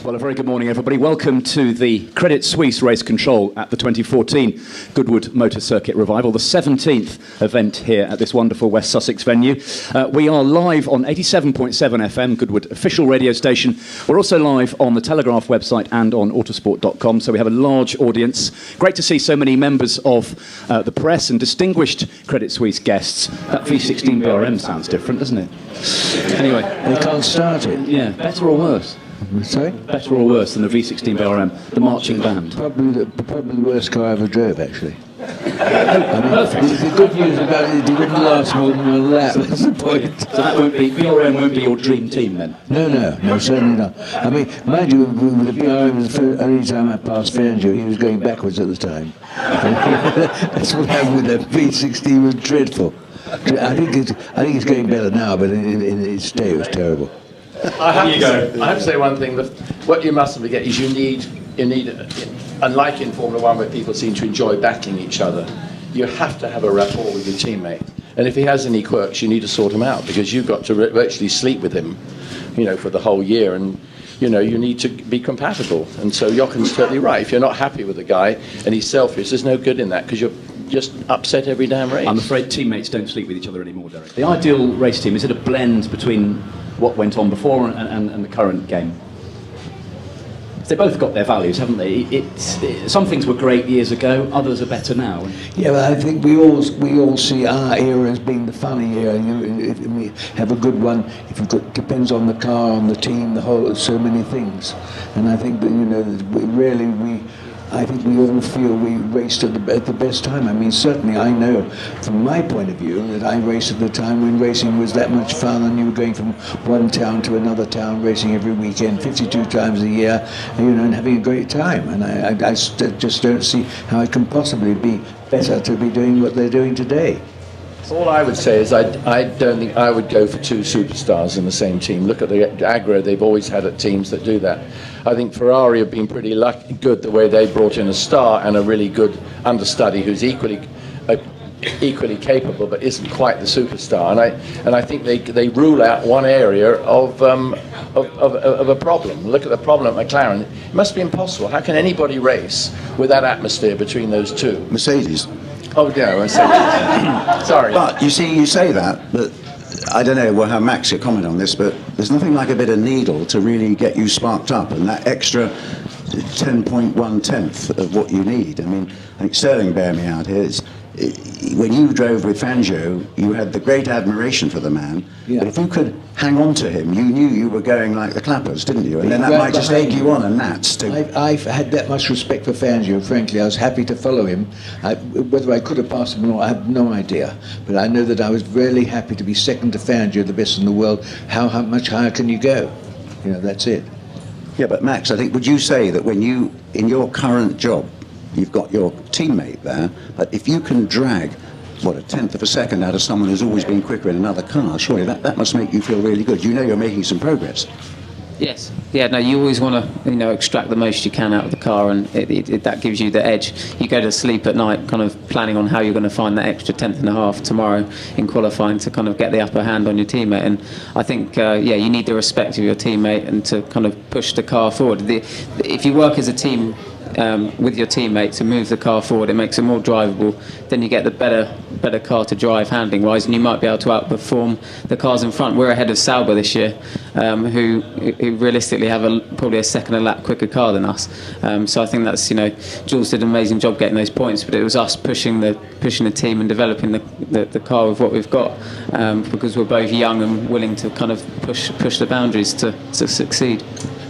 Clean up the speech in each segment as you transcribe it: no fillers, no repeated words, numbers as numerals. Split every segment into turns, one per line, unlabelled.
Well, a very good morning, everybody. Welcome to the Credit Suisse Race Control at the 2014 Goodwood Motor Circuit Revival, the 17th event here at this wonderful West Sussex venue. We are live on 87.7 FM, Goodwood official radio station. We're also live on the Telegraph website and on autosport.com, so we have a large audience. Great to see so many members of the press and distinguished Credit Suisse guests. That V16 BRM sounds different, doesn't it? Anyway.
They can't start it.
Yeah, better or worse?
Sorry?
Better or worse than the V16 BRM, the marching band?
Probably the worst car I ever drove, actually. The good news about it, it didn't last more than a lap. That's the point.
So that BRM won't be your dream team then?
No, certainly not. I mean, mind you, with the BRM, the only time I passed Fangio, he was going backwards at the time. That's what happened with that V16 was dreadful. I think it's going better now, but in its day it was terrible.
I have to say one thing. What you mustn't forget is you need, unlike in Formula One where people seem to enjoy battling each other, you have to have a rapport with your teammate. And if he has any quirks, you need to sort him out because you've got to virtually sleep with him, for the whole year. And you need to be compatible. And so Jochen's totally right. If you're not happy with a guy and he's selfish, there's no good in that because you're just upset every damn race.
I'm afraid teammates don't sleep with each other anymore, Derek. The ideal race team, is it a blend between what went on before and the current game? They both got their values, haven't they? Some things were great years ago, others are better now.
Yeah, but I think we all see our era as being the funny era. If we have a good one, depends on the car, on the team, so many things. And I think that I think we all feel we raced at the best time. I mean, certainly I know from my point of view that I raced at the time when racing was that much fun and you were going from one town to another town, racing every weekend, 52 times a year, and having a great time. And I just don't see how it can possibly be better to be doing what they're doing today.
All I would say is I don't think I would go for two superstars in the same team. Look at the aggro they've always had at teams that do that. I think Ferrari have been pretty good the way they brought in a star and a really good understudy who's equally capable but isn't quite the superstar. And I think they rule out one area of a problem. Look at the problem at McLaren. It must be impossible. How can anybody race with that atmosphere between those two?
Mercedes.
Oh, yeah, Mercedes. Sorry.
But you see, you say that, but I don't know how Max will comment on this, but there's nothing like a bit of needle to really get you sparked up, and that extra 10.1 of what you need. I mean, I think Stirling bear me out here. When you drove with Fangio, you had the great admiration for the man, but if you could hang on to him, you knew you were going like the clappers, didn't you? And then that might just egg you on, and that's...
I've had that much respect for Fangio, frankly. I was happy to follow him. Whether I could have passed him or not, I have no idea. But I know that I was really happy to be second to Fangio, the best in the world. How much higher can you go? That's it.
Yeah, but Max, I think, would you say that when you, in your current job, you've got your teammate there, but if you can drag, a tenth of a second out of someone who's always been quicker in another car, surely that must make you feel really good. You're making some progress.
Yes. Yeah, no, you always want to, extract the most you can out of the car, and that gives you the edge. You go to sleep at night kind of planning on how you're going to find that extra tenth and a half tomorrow in qualifying to kind of get the upper hand on your teammate. And I think, you need the respect of your teammate and to kind of push the car forward. If you work as a team with your teammate to move the car forward, it makes it more drivable. Then you get the better car to drive handling wise, and you might be able to outperform the cars in front. We're ahead of Sauber this year, who realistically have probably a second a lap quicker car than us. So I think that's, Jules did an amazing job getting those points, but it was us pushing the team and developing the car with what we've got, because we're both young and willing to kind of push the boundaries to succeed.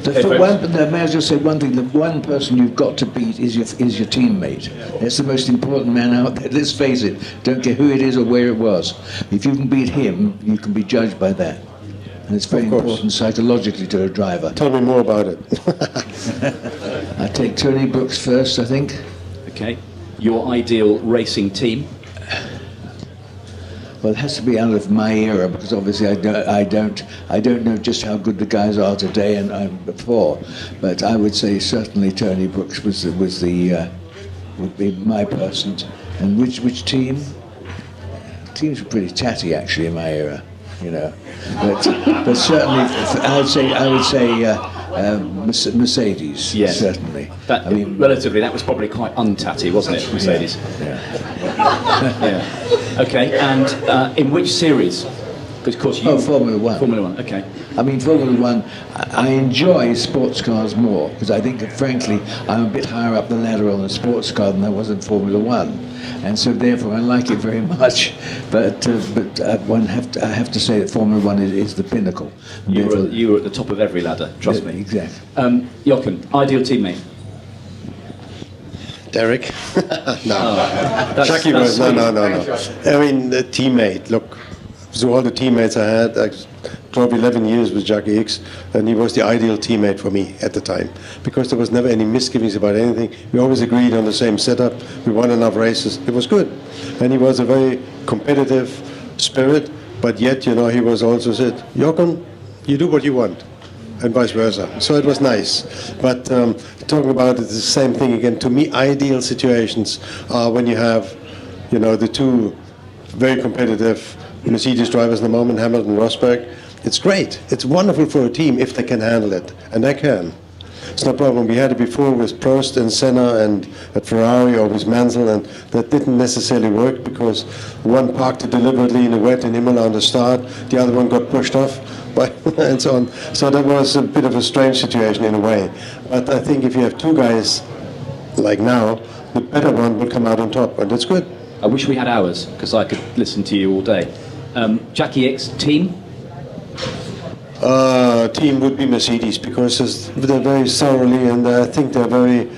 May I just say one thing? The one person you've got to beat is your teammate. That's the most important man out there. Let's face it. Don't care who it is or where it was. If you can beat him, you can be judged by that. And it's very important psychologically to a driver.
Tell me more about it.
I take Tony Brooks first, I think.
Okay. Your ideal racing team?
Well, it has to be out of my era because obviously I don't know just how good the guys are today and before, but I would say certainly Tony Brooks would be my person. And which team? Teams were pretty tatty actually in my era, But certainly I would say Mercedes,
Yes.
certainly.
That, relatively, that was probably quite untatty, wasn't it, Mercedes? Yeah. Okay, and in which series? Because, of course, you...
Formula One.
Formula One, okay.
I mean, Formula One, I enjoy sports cars more, because I think that, frankly, I'm a bit higher up the ladder on a sports car than I was in Formula One. And so, therefore, I like it very much. But I have to say that Formula One is the pinnacle.
You were at the top of every ladder, trust me.
Exactly.
Jochen, ideal teammate?
Derek? No.
That's
no.
sweet.
I mean, the teammate, look, so all the teammates I had, I drove 11 years with Jackie X, and he was the ideal teammate for me at the time, because there was never any misgivings about anything. We always agreed on the same setup. We won enough races. It was good. And he was a very competitive spirit, but yet, you know, he was also said, Jochen, you do what you want, and vice versa. So it was nice. But talking about it, the same thing again. To me, ideal situations are when you have, you know, the two very competitive Mercedes drivers in the moment, Hamilton and Rosberg. It's great. It's wonderful for a team if they can handle it, and they can. It's no problem. We had it before with Prost and Senna, and at Ferrari or with Mansell, and that didn't necessarily work because one parked it deliberately in the wet in Imola on the start, the other one got pushed off, and so on. So that was a bit of a strange situation in a way. But I think if you have two guys like now, the better one will come out on top, and that's good.
I wish we had hours, because I could listen to you all day. Jackie X, team?
Team would be Mercedes, because they're very thoroughly, and I think they're very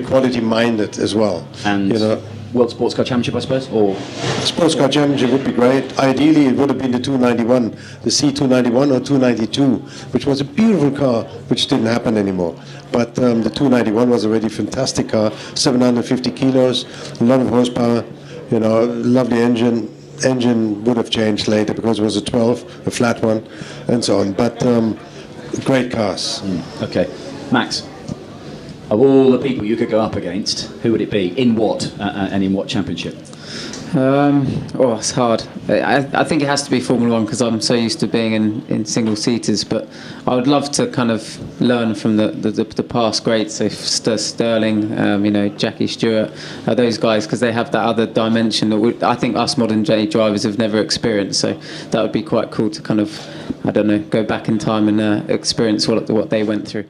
quality minded as well.
And
you know,
World Sports Car Championship, I suppose, or
Sports Car Championship would be great. Ideally, it would have been the 291, the C291 or 292, which was a beautiful car, which didn't happen anymore. But the 291 was a really fantastic car, 750 kilos, a lot of horsepower, you know, lovely engine. Engine would have changed later because it was a 12, a flat one, and so on. But great cars.
Okay, Max. Of all the people you could go up against, who would it be? In what and in what championship?
It's hard. I think it has to be Formula One because I'm so used to being in single seaters. But I would love to kind of learn from the past greats, so Sir Stirling, you know, Jackie Stewart, those guys, because they have that other dimension that I think us modern day drivers have never experienced. So that would be quite cool to kind of, I don't know, go back in time and experience what they went through.